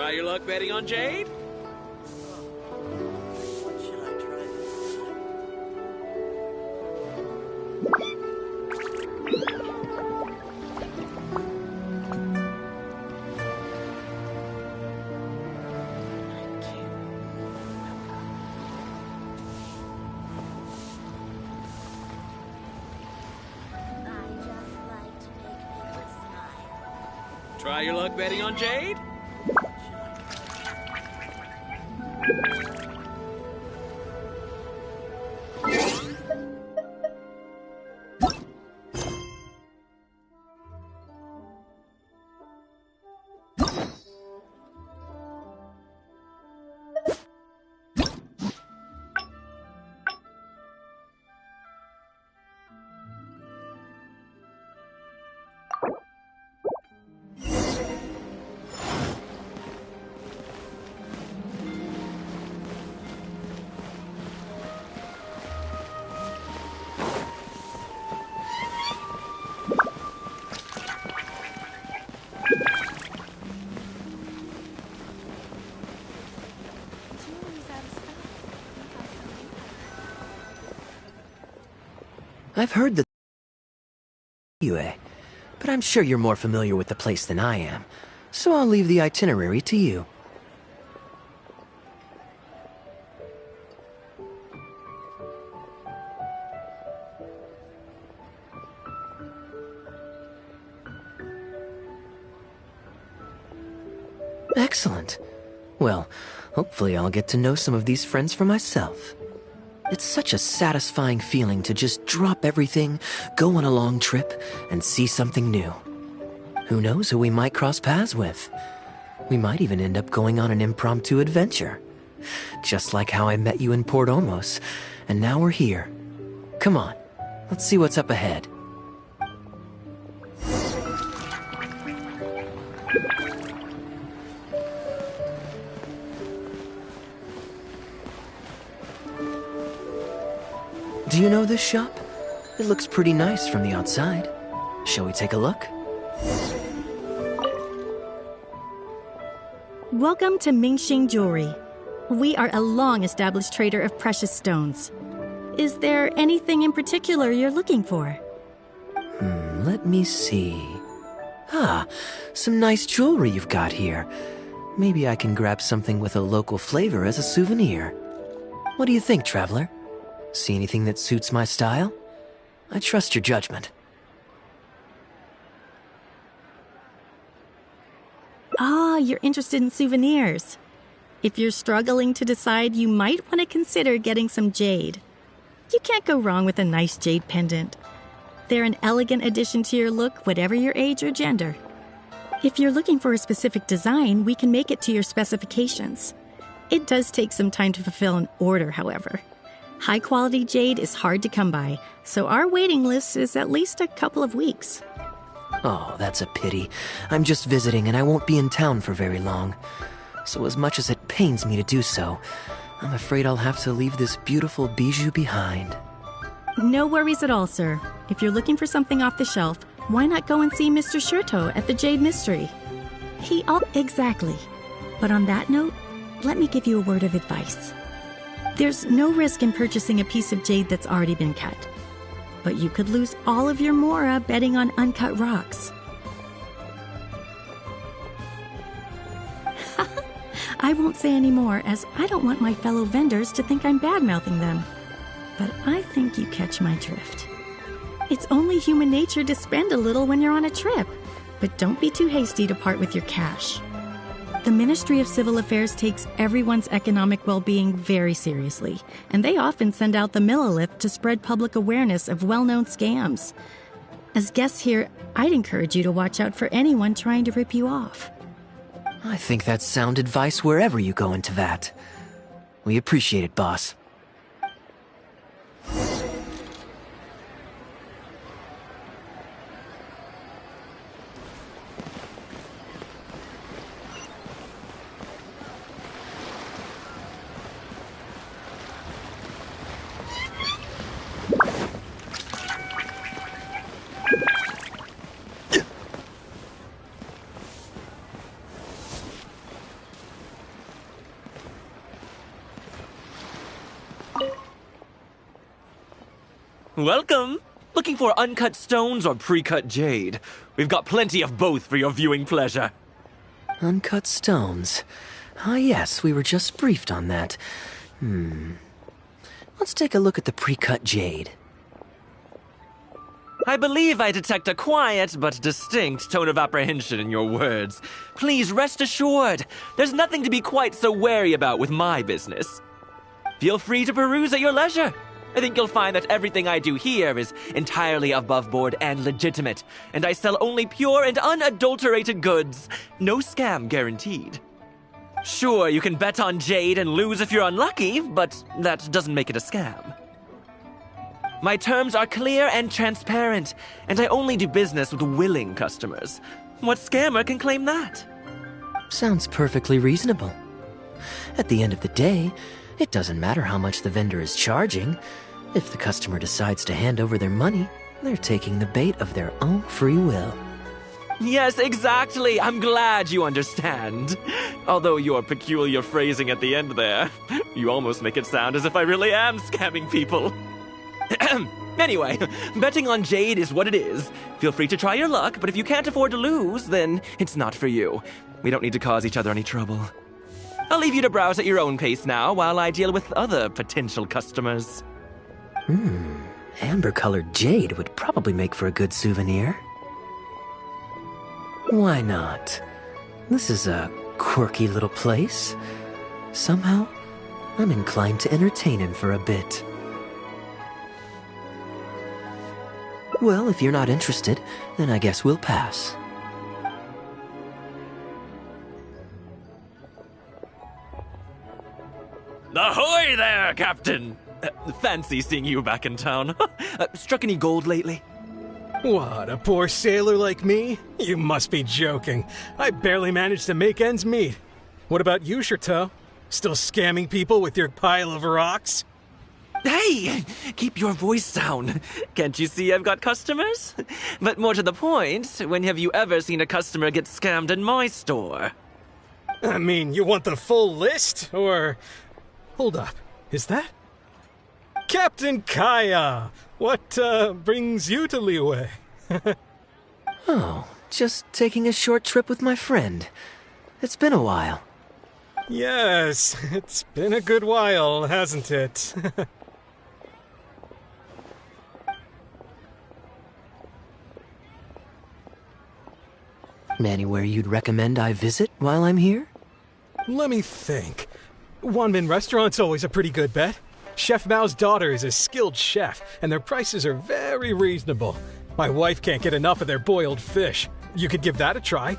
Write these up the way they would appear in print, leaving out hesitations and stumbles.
Try your luck betting on Jade? What should I try this time? I just like to make people smile. Try your luck betting on Jade? I've heard that but I'm sure you're more familiar with the place than I am, so I'll leave the itinerary to you. Excellent. Well, hopefully I'll get to know some of these friends for myself. It's such a satisfying feeling to just drop everything, go on a long trip, and see something new. Who knows who we might cross paths with? We might even end up going on an impromptu adventure. Just like how I met you in Port Olmos, and now we're here. Come on, let's see what's up ahead. Do you know this shop? It looks pretty nice from the outside. Shall we take a look? Welcome to Mingxing Jewelry. We are a long-established trader of precious stones. Is there anything in particular you're looking for? Let me see. Ah, some nice jewelry you've got here. Maybe I can grab something with a local flavor as a souvenir. What do you think, traveler? See anything that suits my style? I trust your judgment. Ah, you're interested in souvenirs. If you're struggling to decide, you might want to consider getting some jade. You can't go wrong with a nice jade pendant. They're an elegant addition to your look, whatever your age or gender. If you're looking for a specific design, we can make it to your specifications. It does take some time to fulfill an order, however. High-quality jade is hard to come by, so our waiting list is at least a couple of weeks. Oh, that's a pity. I'm just visiting and I won't be in town for very long. So as much as it pains me to do so, I'm afraid I'll have to leave this beautiful bijou behind. No worries at all, sir. If you're looking for something off the shelf, why not go and see Mr. Sherto at the Jade Mystery? Exactly. But on that note, let me give you a word of advice. There's no risk in purchasing a piece of jade that's already been cut. But you could lose all of your mora betting on uncut rocks. I won't say any more, as I don't want my fellow vendors to think I'm bad-mouthing them. But I think you catch my drift. It's only human nature to spend a little when you're on a trip, but don't be too hasty to part with your cash. The Ministry of Civil Affairs takes everyone's economic well-being very seriously, and they often send out the Millilith to spread public awareness of well-known scams. As guests here, I'd encourage you to watch out for anyone trying to rip you off. I think that's sound advice wherever you go into that. We appreciate it, boss. Welcome. Looking for uncut stones or pre-cut jade? We've got plenty of both for your viewing pleasure. Uncut stones. Ah, yes, we were just briefed on that. Let's take a look at the pre-cut jade. I believe I detect a quiet but distinct tone of apprehension in your words. Please rest assured, there's nothing to be quite so wary about with my business. Feel free to peruse at your leisure. I think you'll find that everything I do here is entirely above board and legitimate, and I sell only pure and unadulterated goods. No scam guaranteed. Sure, you can bet on jade and lose if you're unlucky, but that doesn't make it a scam. My terms are clear and transparent, and I only do business with willing customers. What scammer can claim that? Sounds perfectly reasonable. At the end of the day, it doesn't matter how much the vendor is charging. If the customer decides to hand over their money, they're taking the bait of their own free will. Yes, exactly. I'm glad you understand. Although your peculiar phrasing at the end there, you almost make it sound as if I really am scamming people. Anyway, betting on jade is what it is. Feel free to try your luck, but if you can't afford to lose, then it's not for you. We don't need to cause each other any trouble. I'll leave you to browse at your own pace now while I deal with other potential customers. Amber-colored jade would probably make for a good souvenir. Why not? This is a quirky little place. Somehow, I'm inclined to entertain him for a bit. Well, if you're not interested, then I guess we'll pass. Ahoy there, Captain! Fancy seeing you back in town. Struck any gold lately? What, a poor sailor like me? You must be joking. I barely managed to make ends meet. What about you, Chateau? Still scamming people with your pile of rocks? Hey! Keep your voice down. Can't you see I've got customers? But more to the point, when have you ever seen a customer get scammed in my store? I mean, you want the full list? Or... Hold up. Is that... Captain Kaya! What, brings you to Liyue? Oh, just taking a short trip with my friend. It's been a while. Yes, it's been a good while, hasn't it? Anywhere you'd recommend I visit while I'm here? Let me think. Wanmin Restaurant's always a pretty good bet. Chef Mao's daughter is a skilled chef, and their prices are very reasonable. My wife can't get enough of their boiled fish. You could give that a try.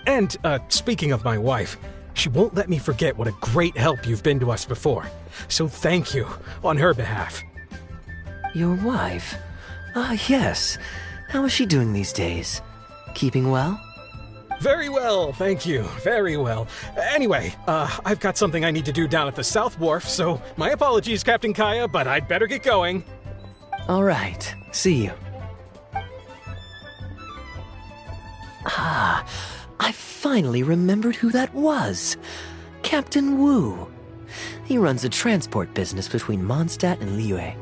And, speaking of my wife, she won't let me forget what a great help you've been to us before. So thank you, on her behalf. Your wife? Ah, yes. How is she doing these days? Keeping well? Very well, thank you. Very well. Anyway, I've got something I need to do down at the South Wharf, so my apologies, Captain Kaya, but I'd better get going. All right. See you. Ah, I finally remembered who that was. Captain Wu. He runs a transport business between Mondstadt and Liyue.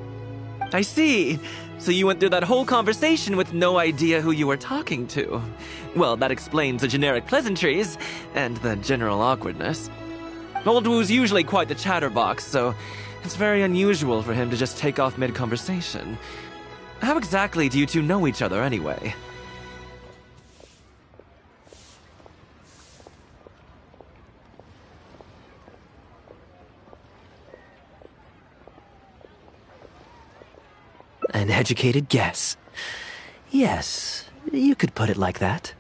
I see. So you went through that whole conversation with no idea who you were talking to. Well, that explains the generic pleasantries and the general awkwardness. Old Wu's usually quite the chatterbox, so it's very unusual for him to just take off mid-conversation. How exactly do you two know each other anyway? An educated guess. Yes, you could put it like that.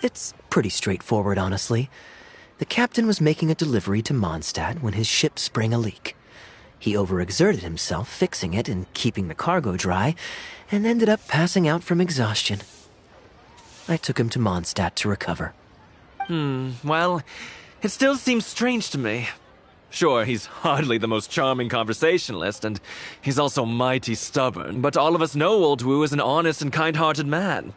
It's pretty straightforward, honestly. The captain was making a delivery to Mondstadt when his ship sprang a leak. He overexerted himself fixing it and keeping the cargo dry, and ended up passing out from exhaustion. I took him to Mondstadt to recover. Well, it still seems strange to me. Sure, he's hardly the most charming conversationalist, and he's also mighty stubborn, but all of us know Old Wu is an honest and kind-hearted man.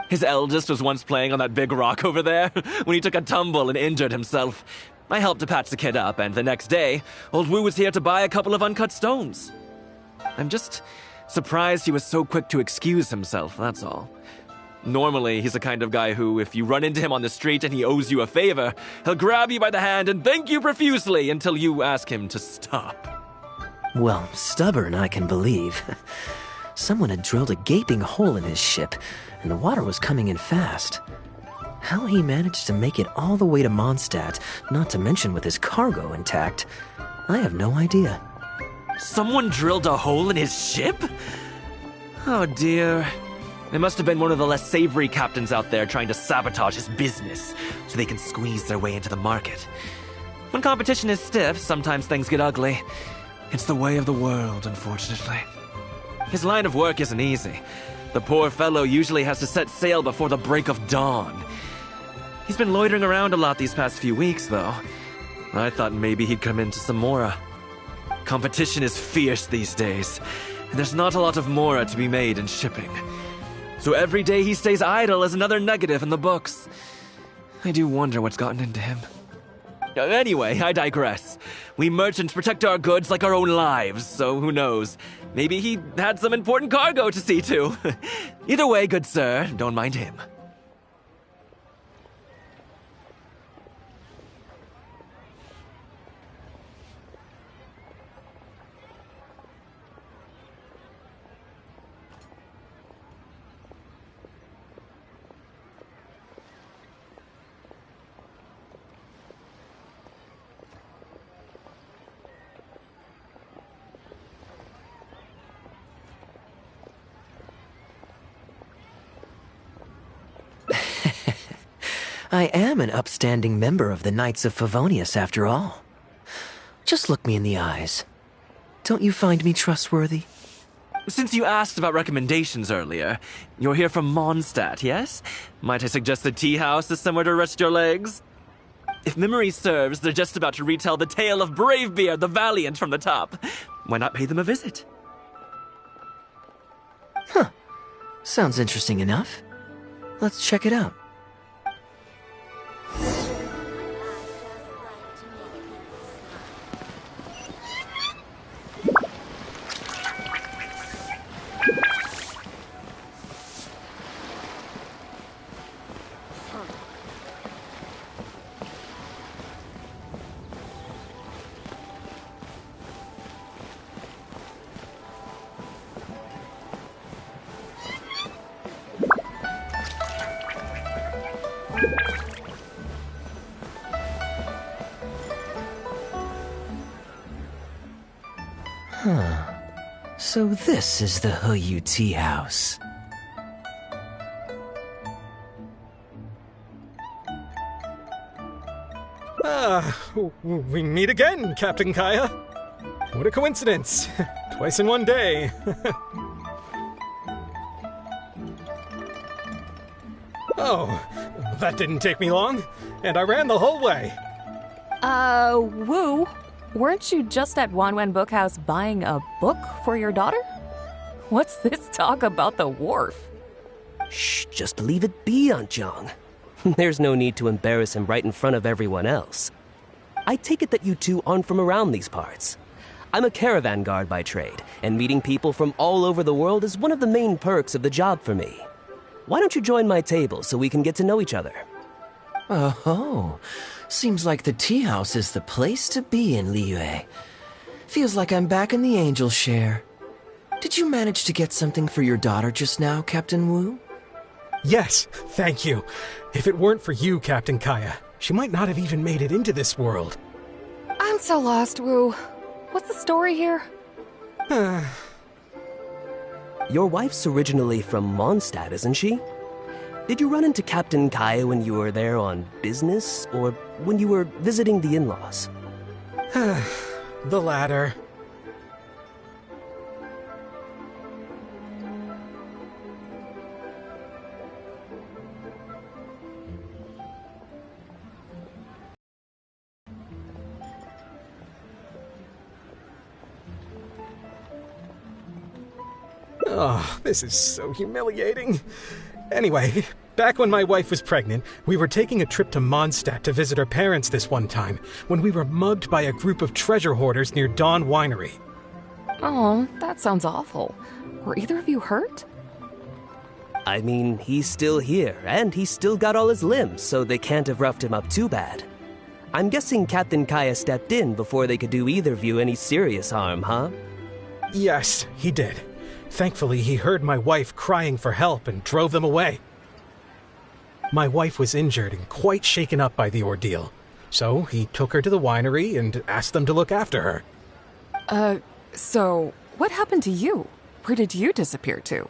His eldest was once playing on that big rock over there when he took a tumble and injured himself. I helped to patch the kid up, and the next day, Old Wu was here to buy a couple of uncut stones. I'm just Surprised he was so quick to excuse himself, that's all. Normally, he's the kind of guy who, if you run into him on the street and he owes you a favor, he'll grab you by the hand and thank you profusely until you ask him to stop. Well, stubborn, I can believe. Someone had drilled a gaping hole in his ship, and the water was coming in fast. How he managed to make it all the way to Mondstadt, not to mention with his cargo intact, I have no idea. Someone drilled a hole in his ship? Oh dear. It must have been one of the less savory captains out there trying to sabotage his business so they can squeeze their way into the market. When competition is stiff, sometimes things get ugly. It's the way of the world, unfortunately. His line of work isn't easy. The poor fellow usually has to set sail before the break of dawn. He's been loitering around a lot these past few weeks, though. I thought maybe he'd come into some Mora. Competition is fierce these days, and there's not a lot of Mora to be made in shipping. So every day he stays idle is another negative in the books. I do wonder what's gotten into him. Anyway, I digress. We merchants protect our goods like our own lives, so who knows? Maybe he had some important cargo to see to. Either way, good sir, don't mind him. I am an upstanding member of the Knights of Favonius, after all. Just look me in the eyes. Don't you find me trustworthy? Since you asked about recommendations earlier, you're here from Mondstadt, yes? Might I suggest the tea house is somewhere to rest your legs? If memory serves, they're just about to retell the tale of Bravebeard the Valiant from the top. Why not pay them a visit? Huh. Sounds interesting enough. Let's check it out. So this is the Huyu Tea House. We meet again, Captain Kaya. What a coincidence. Twice in one day. Oh, that didn't take me long, and I ran the whole way. Wu, weren't you just at Wanwen Bookhouse buying a book for your daughter? What's this talk about the wharf? Shh, just leave it be, Aunt Zhang. There's no need to embarrass him right in front of everyone else. I take it that you two aren't from around these parts. I'm a caravan guard by trade, and meeting people from all over the world is one of the main perks of the job for me. Why don't you join my table so we can get to know each other? Oh, seems like the tea house is the place to be in Liyue. Feels like I'm back in the angel share. Did you manage to get something for your daughter just now, Captain Wu? Yes, thank you. If it weren't for you, Captain Kaya, she might not have even made it into this world. I'm so lost, Wu. What's the story here? Your wife's originally from Mondstadt, isn't she? Did you run into Captain Kaya when you were there on business, or when you were visiting the in-laws? The latter. Oh, this is so humiliating. Anyway, back when my wife was pregnant, we were taking a trip to Mondstadt to visit her parents this one time, when we were mugged by a group of treasure hoarders near Dawn Winery. Oh, that sounds awful. Were either of you hurt? I mean, he's still here, and he's still got all his limbs, so they can't have roughed him up too bad. I'm guessing Captain Kaya stepped in before they could do either of you any serious harm, huh? Yes, he did. Thankfully, he heard my wife crying for help and drove them away. My wife was injured and quite shaken up by the ordeal, so he took her to the winery and asked them to look after her. So what happened to you? Where did you disappear to?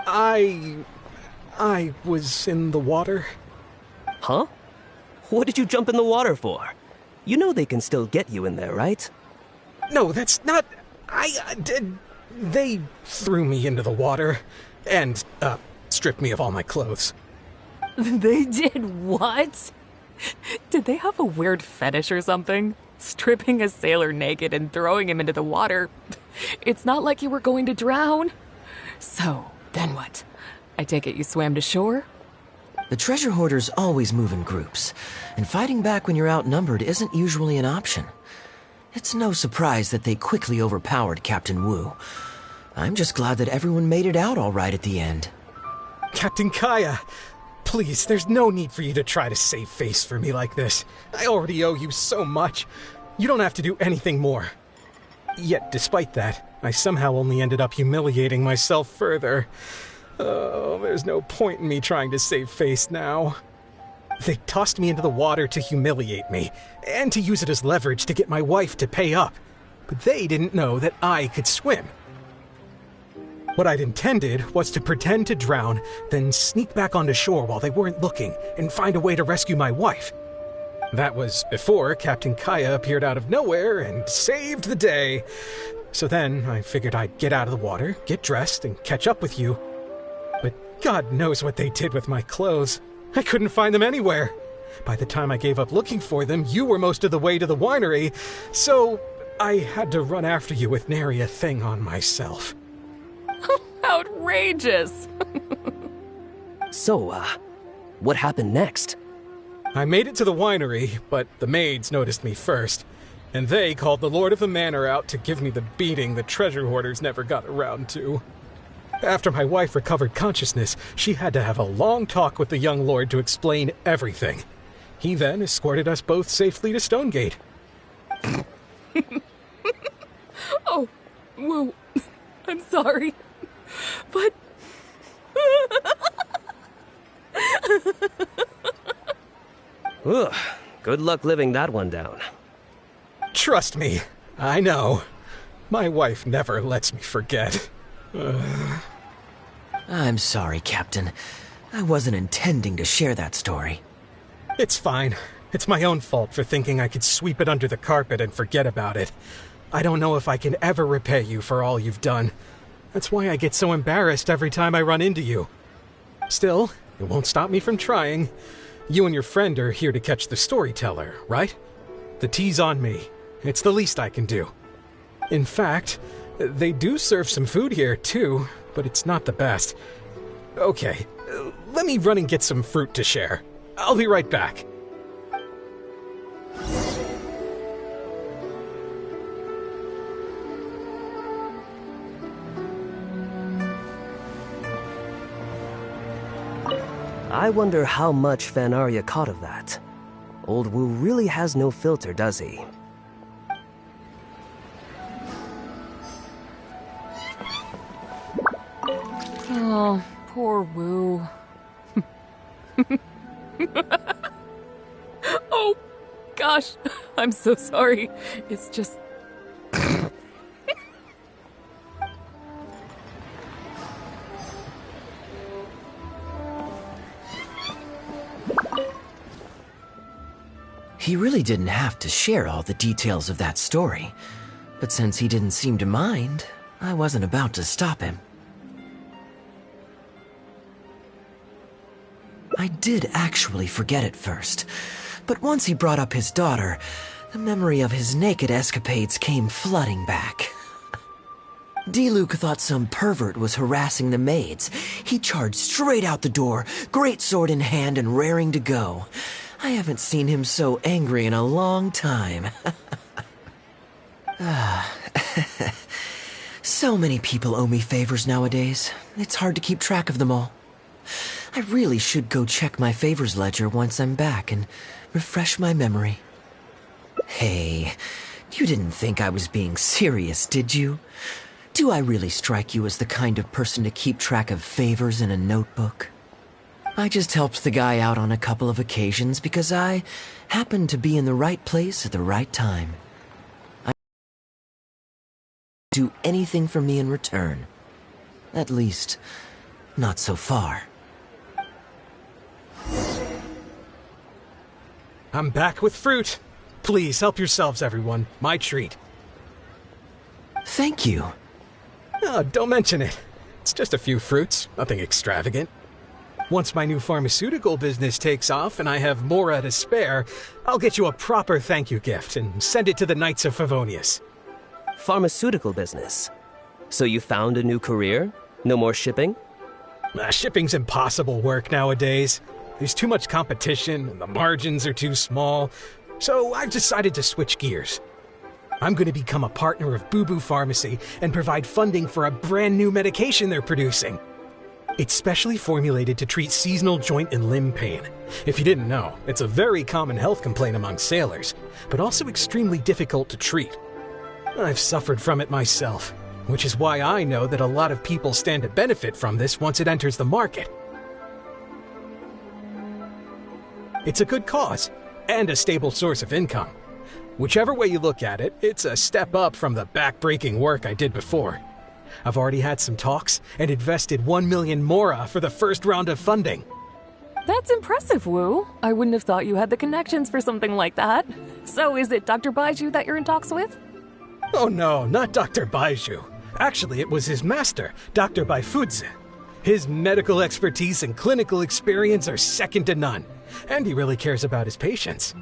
I was in the water. Huh? What did you jump in the water for? You know they can still get you in there, right? No, that's not... They threw me into the water and, stripped me of all my clothes. They did what? Did they have a weird fetish or something? Stripping a sailor naked and throwing him into the water. It's not like you were going to drown. So, then what? I take it you swam to shore? The treasure hoarders always move in groups, and fighting back when you're outnumbered isn't usually an option. It's no surprise that they quickly overpowered Captain Wu. I'm just glad that everyone made it out all right at the end. Captain Kaya, please, there's no need for you to try to save face for me like this. I already owe you so much. You don't have to do anything more. Yet, despite that, I somehow only ended up humiliating myself further. Oh, there's no point in me trying to save face now. They tossed me into the water to humiliate me, and to use it as leverage to get my wife to pay up. But they didn't know that I could swim. What I'd intended was to pretend to drown, then sneak back onto shore while they weren't looking, and find a way to rescue my wife. That was before Captain Kaya appeared out of nowhere and saved the day. So then I figured I'd get out of the water, get dressed, and catch up with you. But God knows what they did with my clothes. I couldn't find them anywhere. By the time I gave up looking for them, you were most of the way to the winery, so I had to run after you with nary a thing on myself. Outrageous! So, what happened next? I made it to the winery, but the maids noticed me first, and they called the Lord of the Manor out to give me the beating the treasure hoarders never got around to. After my wife recovered consciousness, she had to have a long talk with the young lord to explain everything. He then escorted us both safely to Stonegate. Oh, whoa. I'm sorry. But... Ugh, good luck living that one down. Trust me, I know. My wife never lets me forget. I'm sorry, Captain. I wasn't intending to share that story. It's fine. It's my own fault for thinking I could sweep it under the carpet and forget about it. I don't know if I can ever repay you for all you've done. That's why I get so embarrassed every time I run into you. Still, it won't stop me from trying. You and your friend are here to catch the storyteller, right? The tea's on me. It's the least I can do. In fact, they do serve some food here, too, but it's not the best. Okay, let me run and get some fruit to share. I'll be right back. I wonder how much Fanaria caught of that. Old Wu really has no filter, does he? Oh, poor Wu. Oh, gosh. I'm so sorry. It's just... He really didn't have to share all the details of that story. But since he didn't seem to mind, I wasn't about to stop him. I did actually forget at first, but once he brought up his daughter, the memory of his naked escapades came flooding back. D-Luke thought some pervert was harassing the maids. He charged straight out the door, great sword in hand and raring to go. I haven't seen him so angry in a long time. So many people owe me favors nowadays. It's hard to keep track of them all. I really should go check my favors ledger once I'm back and refresh my memory. Hey, you didn't think I was being serious, did you? Do I really strike you as the kind of person to keep track of favors in a notebook? I just helped the guy out on a couple of occasions because I happened to be in the right place at the right time. I do anything for me in return. At least, not so far. I'm back with fruit. Please help yourselves, everyone. My treat. Thank you. Oh, don't mention it. It's just a few fruits, nothing extravagant. Once my new pharmaceutical business takes off and I have Mora to spare, I'll get you a proper thank you gift and send it to the Knights of Favonius. Pharmaceutical business. So you found a new career? No more shipping? Shipping's impossible work nowadays. There's too much competition and the margins are too small. So I've decided to switch gears. I'm going to become a partner of Boo Boo Pharmacy and provide funding for a brand new medication they're producing. It's specially formulated to treat seasonal joint and limb pain. If you didn't know, it's a very common health complaint among sailors, but also extremely difficult to treat. I've suffered from it myself, which is why I know that a lot of people stand to benefit from this once it enters the market. It's a good cause, and a stable source of income. Whichever way you look at it, it's a step up from the back-breaking work I did before. I've already had some talks and invested 1 million Mora for the first round of funding. That's impressive, Wu. I wouldn't have thought you had the connections for something like that. So is it Dr. Baiju that you're in talks with? Oh no, not Dr. Baiju. Actually, it was his master, Dr. Baifudze. His medical expertise and clinical experience are second to none, and he really cares about his patients.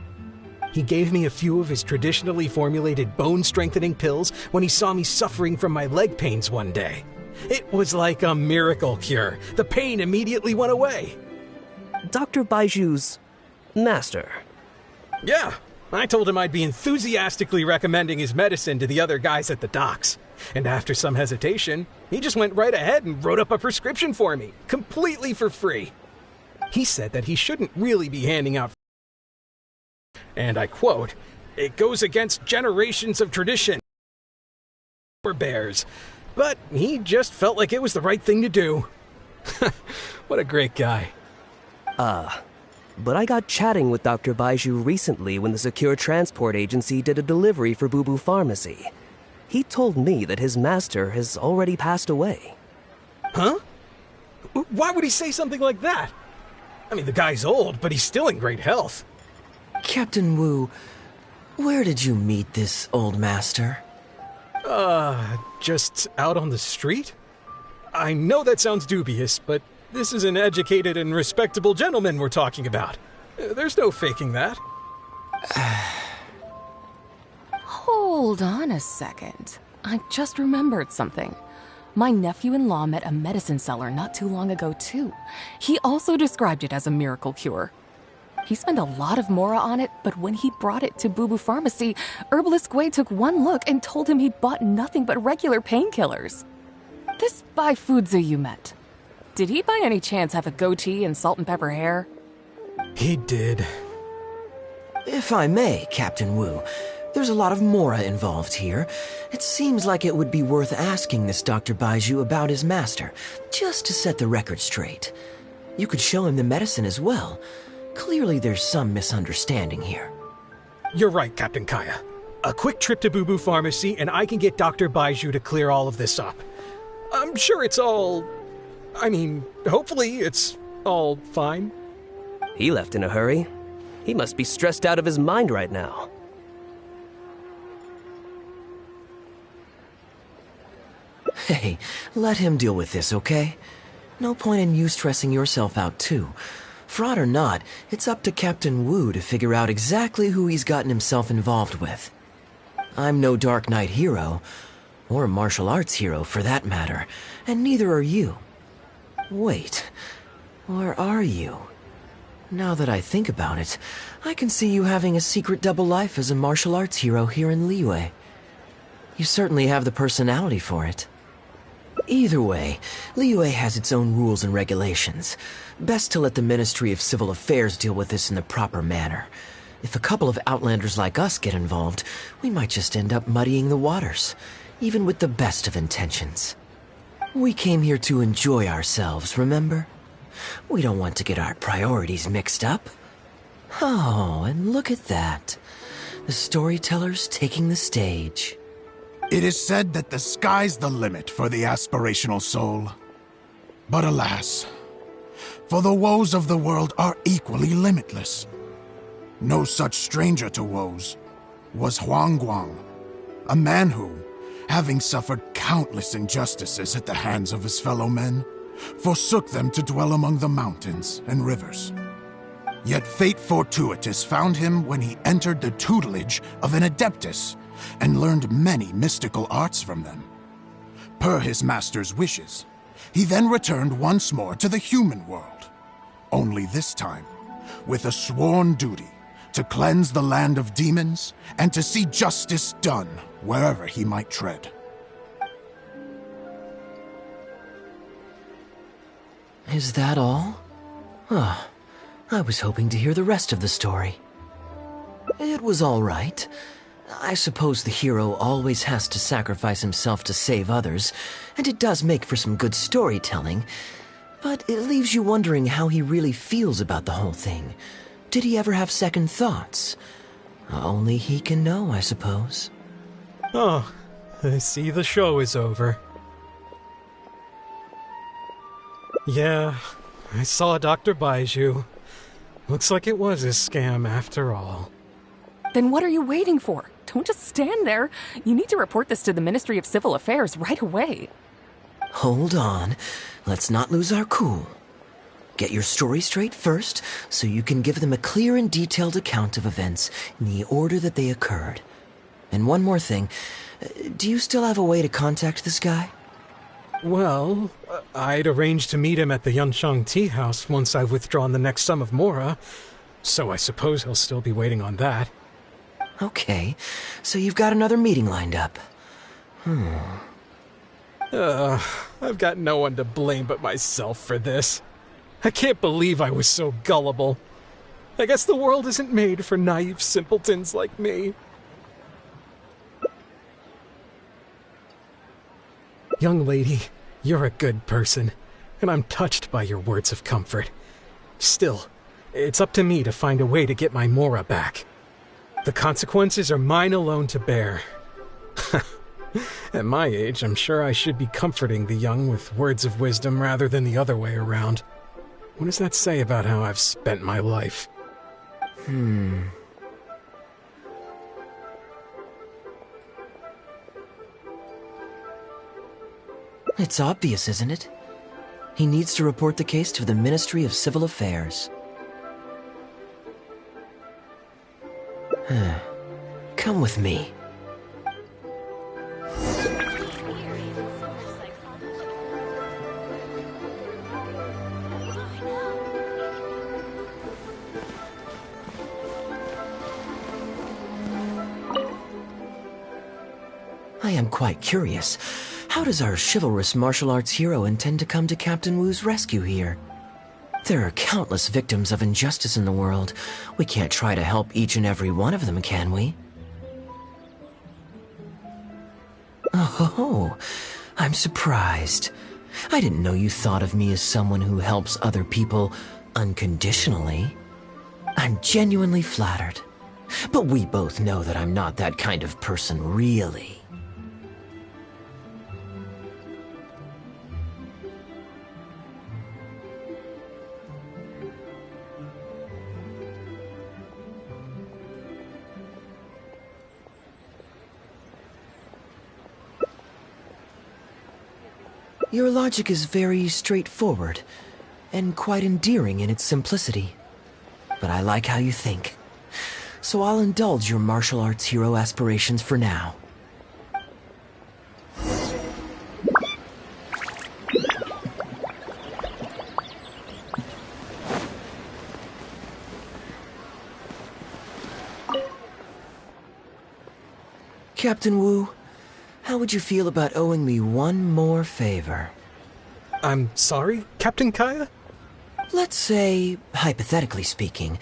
He gave me a few of his traditionally formulated bone-strengthening pills when he saw me suffering from my leg pains one day. It was like a miracle cure. The pain immediately went away. Dr. Baiju's master. Yeah, I told him I'd be enthusiastically recommending his medicine to the other guys at the docks. And after some hesitation, he just went right ahead and wrote up a prescription for me, completely for free. He said that he shouldn't really be handing out, and I quote, "It goes against generations of tradition for bears," but he just felt like it was the right thing to do. What a great guy. But I got chatting with Dr. Baiju recently when the Secure Transport Agency did a delivery for Boo Boo Pharmacy. He told me that his master has already passed away. Huh? Why would he say something like that? I mean, the guy's old, but he's still in great health. Captain Wu, where did you meet this old master? Just out on the street? I know that sounds dubious, but this is an educated and respectable gentleman we're talking about. There's no faking that. Hold on a second. I just remembered something. My nephew-in-law met a medicine seller not too long ago, too. He also described it as a miracle cure. He spent a lot of Mora on it, but when he brought it to Boo Boo Pharmacy, Herbalist Gui took one look and told him he'd bought nothing but regular painkillers. This Baifudze you met, did he by any chance have a goatee and salt and pepper hair? He did. If I may, Captain Wu, there's a lot of Mora involved here. It seems like it would be worth asking this Dr. Baiju about his master, just to set the record straight. You could show him the medicine as well. Clearly there's some misunderstanding here. You're right, Captain Kaya. A quick trip to Boo Boo Pharmacy and I can get Dr. Baiju to clear all of this up. I'm sure it's all... hopefully it's all fine. He left in a hurry. He must be stressed out of his mind right now. Hey, let him deal with this, okay? No point in you stressing yourself out, too. Fraud or not, it's up to Captain Wu to figure out exactly who he's gotten himself involved with. I'm no Dark Knight hero, or martial arts hero for that matter, and neither are you. Wait, or are you? Now that I think about it, I can see you having a secret double life as a martial arts hero here in Liyue. You certainly have the personality for it. Either way, Liyue has its own rules and regulations. Best to let the Ministry of Civil Affairs deal with this in the proper manner. If a couple of outlanders like us get involved, we might just end up muddying the waters, even with the best of intentions. We came here to enjoy ourselves, remember? We don't want to get our priorities mixed up. Oh, and look at that. The storyteller's taking the stage. It is said that the sky's the limit for the aspirational soul. But alas, for the woes of the world are equally limitless. No such stranger to woes was Huang Guang, a man who, having suffered countless injustices at the hands of his fellow men, forsook them to dwell among the mountains and rivers. Yet fate fortuitous found him when he entered the tutelage of an adeptus and learned many mystical arts from them. Per his master's wishes, he then returned once more to the human world, only this time with a sworn duty to cleanse the land of demons and to see justice done wherever he might tread. Is that all? Oh, I was hoping to hear the rest of the story. It was all right. I suppose the hero always has to sacrifice himself to save others, and it does make for some good storytelling, but it leaves you wondering how he really feels about the whole thing. Did he ever have second thoughts? Only he can know, I suppose. Oh, I see the show is over. Yeah, I saw Dr. Baiju. Looks like it was a scam after all. Then what are you waiting for? Don't just stand there. You need to report this to the Ministry of Civil Affairs right away. Hold on. Let's not lose our cool. Get your story straight first, so you can give them a clear and detailed account of events in the order that they occurred. And one more thing. Do you still have a way to contact this guy? Well, I'd arranged to meet him at the Yunshang Tea House once I've withdrawn the next sum of Mora, so I suppose he'll still be waiting on that. Okay, so you've got another meeting lined up. I've got no one to blame but myself for this. I can't believe I was so gullible. I guess the world isn't made for naive simpletons like me. Young lady, you're a good person, and I'm touched by your words of comfort. Still, it's up to me to find a way to get my Mora back. The consequences are mine alone to bear. At my age, I'm sure I should be comforting the young with words of wisdom rather than the other way around. What does that say about how I've spent my life? It's obvious, isn't it? He needs to report the case to the Ministry of Civil Affairs. Come with me. I am quite curious. How does our chivalrous martial arts hero intend to come to Captain Wu's rescue here? There are countless victims of injustice in the world. We can't try to help each and every one of them, can we? Oh, I'm surprised. I didn't know you thought of me as someone who helps other people unconditionally. I'm genuinely flattered. But we both know that I'm not that kind of person, really. Your logic is very straightforward, and quite endearing in its simplicity. But I like how you think. So I'll indulge your martial arts hero aspirations for now. Captain Wu, How would you feel about owing me one more favor? I'm sorry, Captain Kaya? Let's say, hypothetically speaking,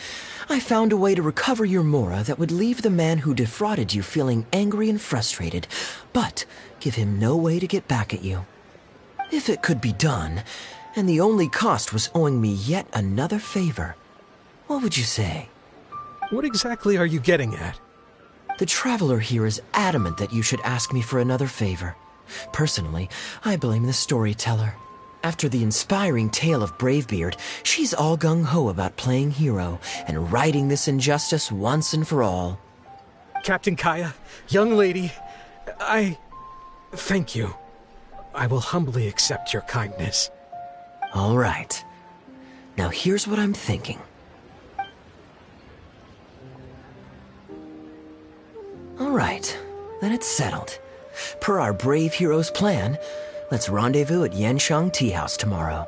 I found a way to recover your Mora that would leave the man who defrauded you feeling angry and frustrated, but give him no way to get back at you. If it could be done, and the only cost was owing me yet another favor, what would you say? What exactly are you getting at? The traveler here is adamant that you should ask me for another favor. Personally, I blame the storyteller. After the inspiring tale of Bravebeard, she's all gung-ho about playing hero and righting this injustice once and for all. Captain Kaya, young lady, thank you. I will humbly accept your kindness. All right. Now here's what I'm thinking. All right, then it's settled. Per our brave hero's plan, let's rendezvous at Yanshang Tea House tomorrow.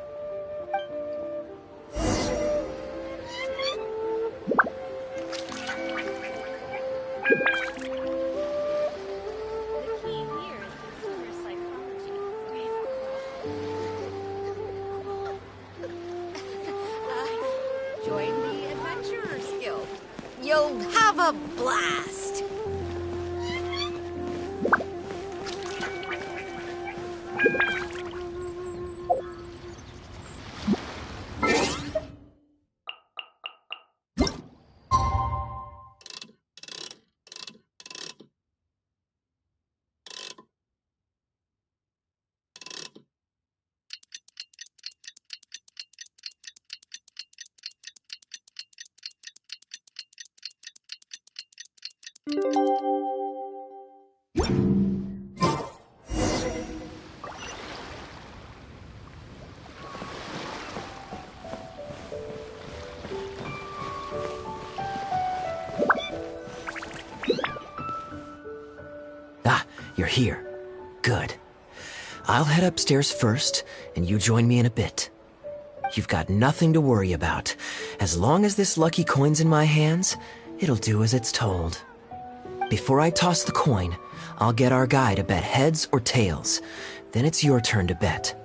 Join the Adventurers Guild. You'll have a blast. You're here. Good. I'll head upstairs first, and you join me in a bit. You've got nothing to worry about. As long as this lucky coin's in my hands, it'll do as it's told. Before I toss the coin, I'll get our guy to bet heads or tails. Then it's your turn to bet.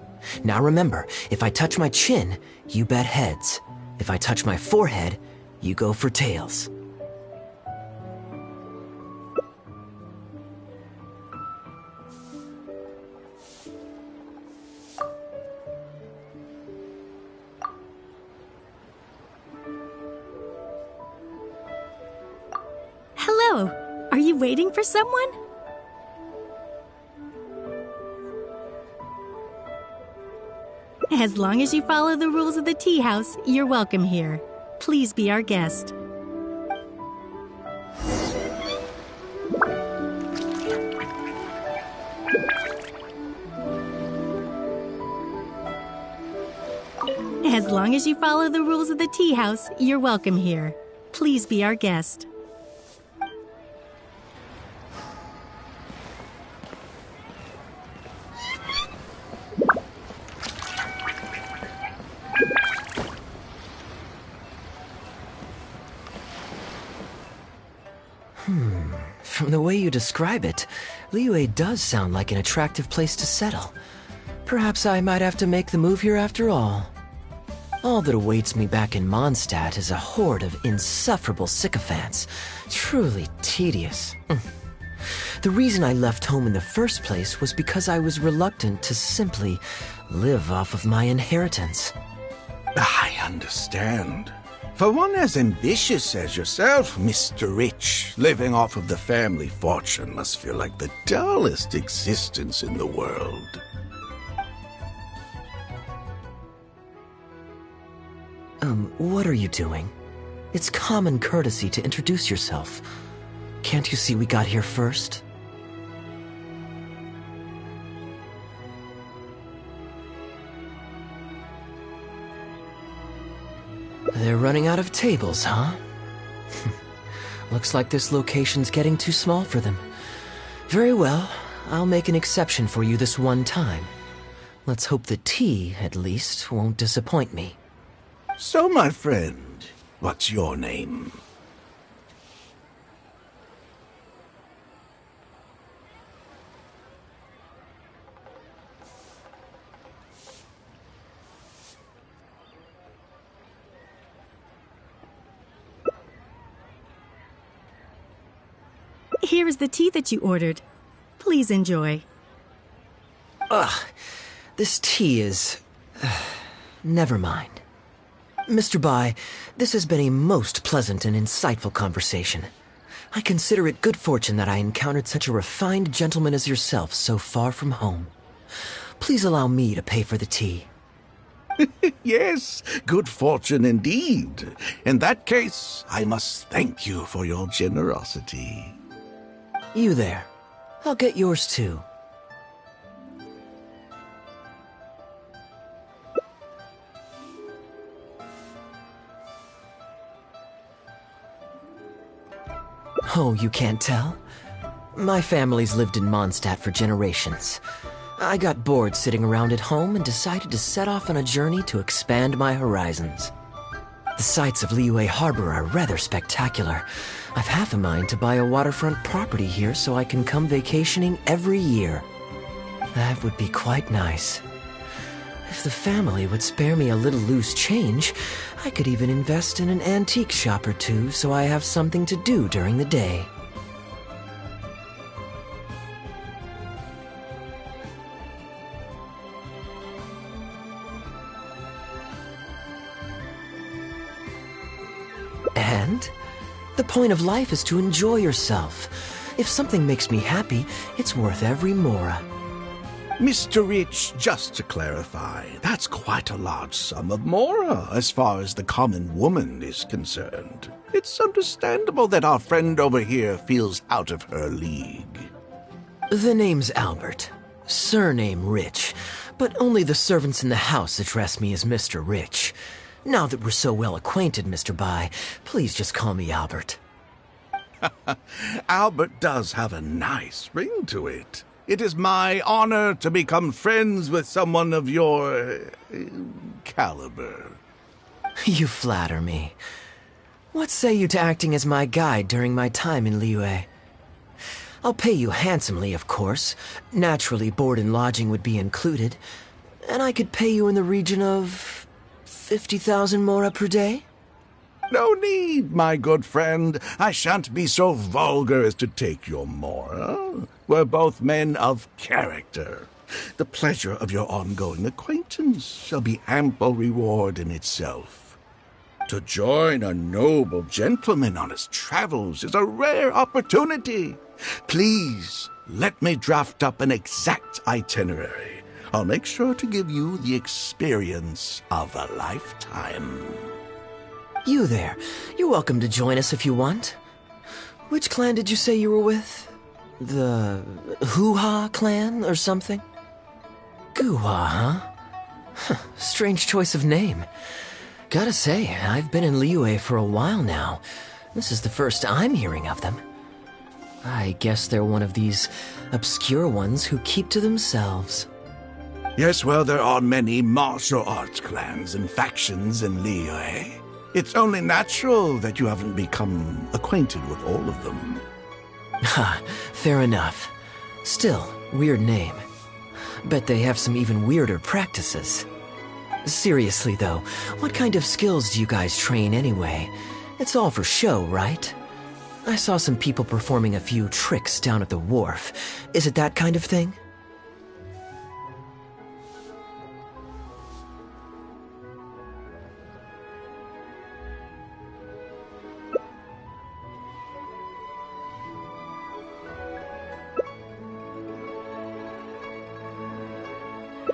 Now remember, if I touch my chin, you bet heads. If I touch my forehead, you go for tails. Hello. Are you waiting for someone? As long as you follow the rules of the tea house, you're welcome here. Please be our guest. As long as you follow the rules of the tea house, you're welcome here. Please be our guest. From the way you describe it, Liyue does sound like an attractive place to settle. Perhaps I might have to make the move here after all. All that awaits me back in Mondstadt is a horde of insufferable sycophants. Truly tedious. The reason I left home in the first place was because I was reluctant to simply live off of my inheritance. I understand. For one as ambitious as yourself, Mr. Rich, living off of the family fortune must feel like the dullest existence in the world. What are you doing? It's common courtesy to introduce yourself. Can't you see we got here first? They're running out of tables, huh? Looks like this location's getting too small for them. Very well, I'll make an exception for you this one time. Let's hope the tea, at least, won't disappoint me. So, my friend, what's your name? Here is the tea that you ordered. Please enjoy. Ugh, this tea is... never mind. Mr. Bai, this has been a most pleasant and insightful conversation. I consider it good fortune that I encountered such a refined gentleman as yourself so far from home. Please allow me to pay for the tea. Yes, good fortune indeed. In that case, I must thank you for your generosity. You there. I'll get yours too. Oh, you can't tell? My family's lived in Mondstadt for generations. I got bored sitting around at home and decided to set off on a journey to expand my horizons. The sights of Liyue Harbor are rather spectacular. I've half a mind to buy a waterfront property here so I can come vacationing every year. That would be quite nice. If the family would spare me a little loose change, I could even invest in an antique shop or two so I have something to do during the day. And the point of life is to enjoy yourself. If something makes me happy, it's worth every mora. Mr. Rich, just to clarify, that's quite a large sum of mora as far as the common woman is concerned. It's understandable that our friend over here feels out of her league. The name's Albert. Surname Rich. But only the servants in the house address me as Mr. Rich. Now that we're so well acquainted, Mr. Bai, please just call me Albert. Albert does have a nice ring to it. It is my honor to become friends with someone of your caliber. You flatter me. What say you to acting as my guide during my time in Liyue? I'll pay you handsomely, of course. Naturally, board and lodging would be included. And I could pay you in the region of 50,000 mora per day? No need, my good friend. I shan't be so vulgar as to take your mora. We're both men of character. The pleasure of your ongoing acquaintance shall be ample reward in itself. To join a noble gentleman on his travels is a rare opportunity. Please, let me draft up an exact itinerary. I'll make sure to give you the experience of a lifetime. You there. You're welcome to join us if you want. Which clan did you say you were with? The Hoo-Ha clan or something? Goo-Ha, huh? Strange choice of name. Gotta say, I've been in Liyue for a while now. This is the first I'm hearing of them. I guess they're one of these obscure ones who keep to themselves. Yes, well, there are many martial arts clans and factions in Liyue. It's only natural that you haven't become acquainted with all of them. Ha, fair enough. Still, weird name. Bet they have some even weirder practices. Seriously though, what kind of skills do you guys train anyway? It's all for show, right? I saw some people performing a few tricks down at the wharf. Is it that kind of thing?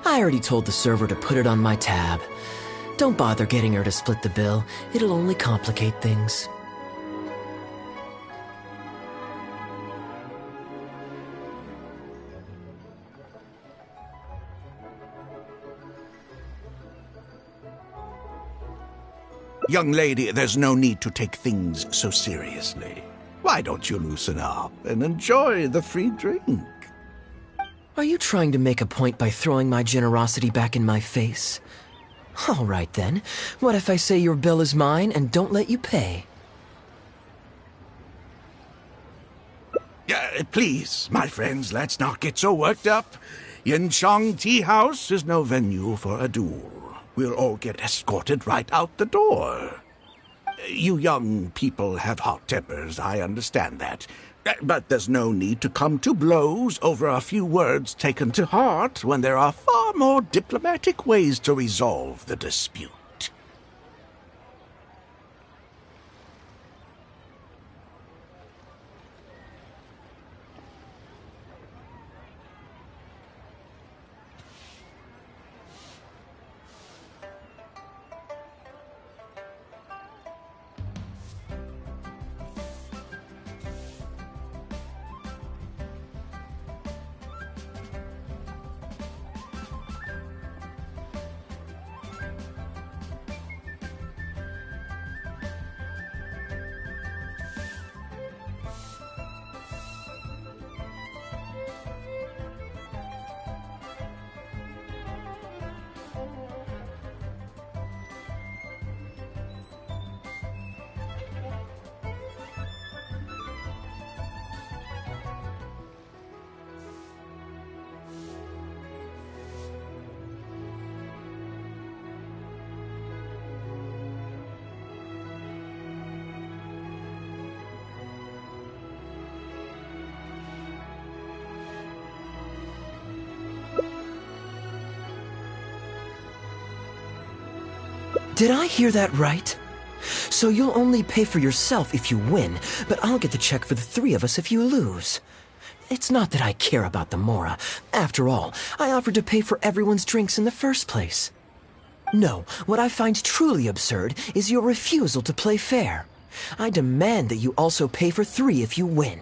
I already told the server to put it on my tab. Don't bother getting her to split the bill. It'll only complicate things. Young lady, there's no need to take things so seriously. Why don't you loosen up and enjoy the free drink? Are you trying to make a point by throwing my generosity back in my face? All right then. What if I say your bill is mine and don't let you pay? Please, my friends, let's not get so worked up. Yinchang Tea House is no venue for a duel. We'll all get escorted right out the door. You young people have hot tempers, I understand that. But there's no need to come to blows over a few words taken to heart when there are far more diplomatic ways to resolve the dispute. Did I hear that right? So you'll only pay for yourself if you win, but I'll get the check for the three of us if you lose. It's not that I care about the Mora. After all, I offered to pay for everyone's drinks in the first place. No, what I find truly absurd is your refusal to play fair. I demand that you also pay for three if you win.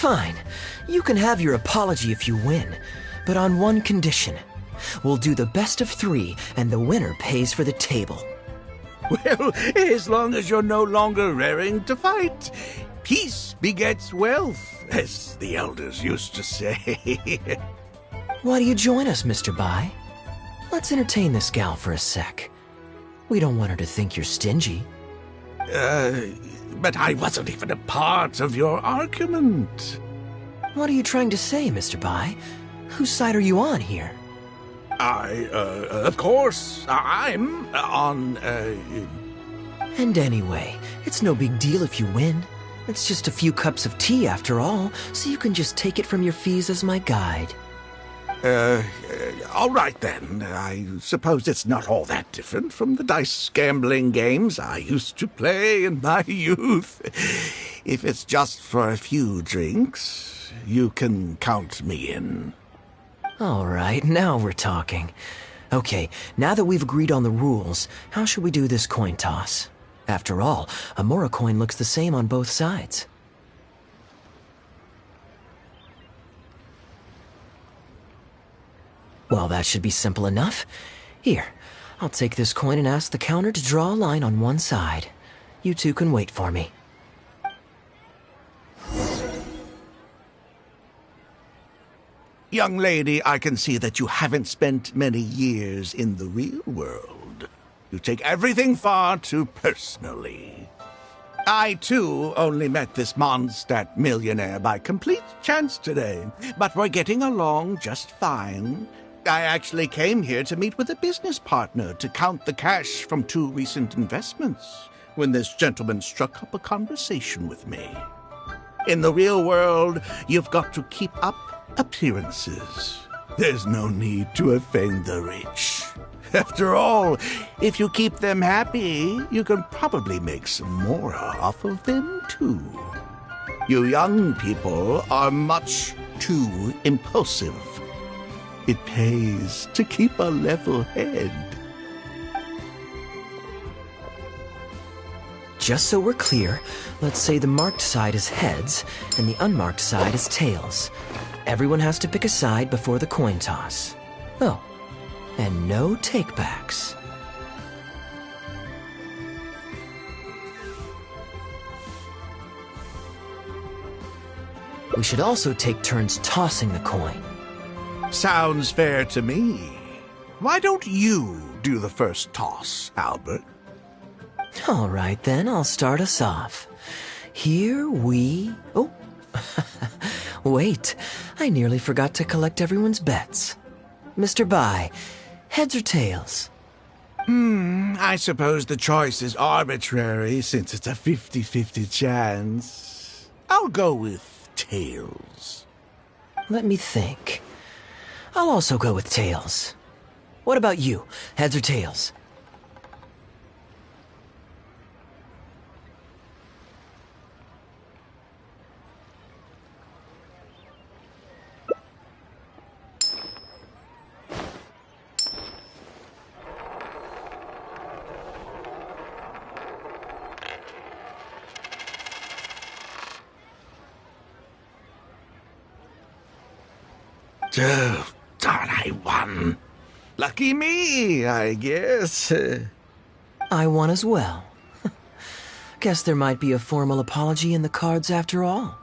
Fine. You can have your apology if you win, but on one condition. We'll do the best of 3, and the winner pays for the table. Well, as long as you're no longer raring to fight, peace begets wealth, as the elders used to say. Why do you join us, Mr. Bai? Let's entertain this gal for a sec. We don't want her to think you're stingy. But I wasn't even a part of your argument. What are you trying to say, Mr. Bai? Whose side are you on here? Of course, I'm on, And anyway, it's no big deal if you win. It's just a few cups of tea after all, so you can just take it from your fees as my guide. All right then. I suppose it's not all that different from the dice gambling games I used to play in my youth. If it's just for a few drinks, you can count me in. All right, now we're talking. Okay, now that we've agreed on the rules, how should we do this coin toss? After all, a Mora coin looks the same on both sides. Well, that should be simple enough. Here, I'll take this coin and ask the counter to draw a line on one side. You two can wait for me. Young lady, I can see that you haven't spent many years in the real world. You take everything far too personally. I, too, only met this Mondstadt millionaire by complete chance today, but we're getting along just fine. I actually came here to meet with a business partner to count the cash from 2 recent investments when this gentleman struck up a conversation with me. In the real world, you've got to keep up appearances. There's no need to offend the rich. After all, if you keep them happy, you can probably make some more off of them, too. You young people are much too impulsive. It pays to keep a level head. Just so we're clear, let's say the marked side is heads and the unmarked side is tails. Everyone has to pick a side before the coin toss. Oh, and no takebacks. We should also take turns tossing the coin. Sounds fair to me. Why don't you do the first toss, Albert? All right, then, I'll start us off. Here we... Oh, wait, I nearly forgot to collect everyone's bets. Mr. Bai, heads or tails? I suppose the choice is arbitrary since it's a 50-50 chance. I'll go with tails. Let me think. I'll also go with tails. What about you, heads or tails? Oh, darn, I won. Lucky me, I guess. I won as well. Guess there might be a formal apology in the cards after all.